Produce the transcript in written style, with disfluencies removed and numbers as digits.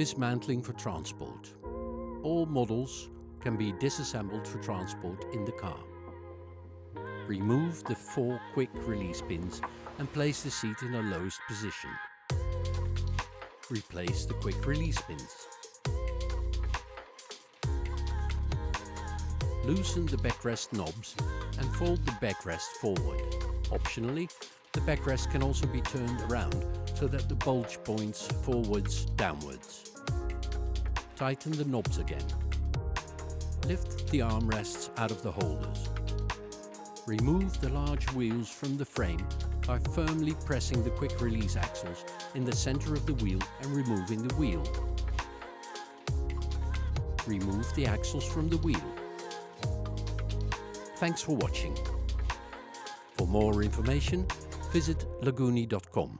Dismantling for transport. All models can be disassembled for transport in the car. Remove the 4 quick release pins and place the seat in a lowest position. Replace the quick release pins. Loosen the backrest knobs and fold the backrest forward. Optionally, the backrest can also be turned around so that the bulge points forwards, downwards. Tighten the knobs again. Lift the armrests out of the holders. Remove the large wheels from the frame by firmly pressing the quick release axles in the center of the wheel and removing the wheel. Remove the axles from the wheel. Thanks for watching. For more information, visit lagooni.com.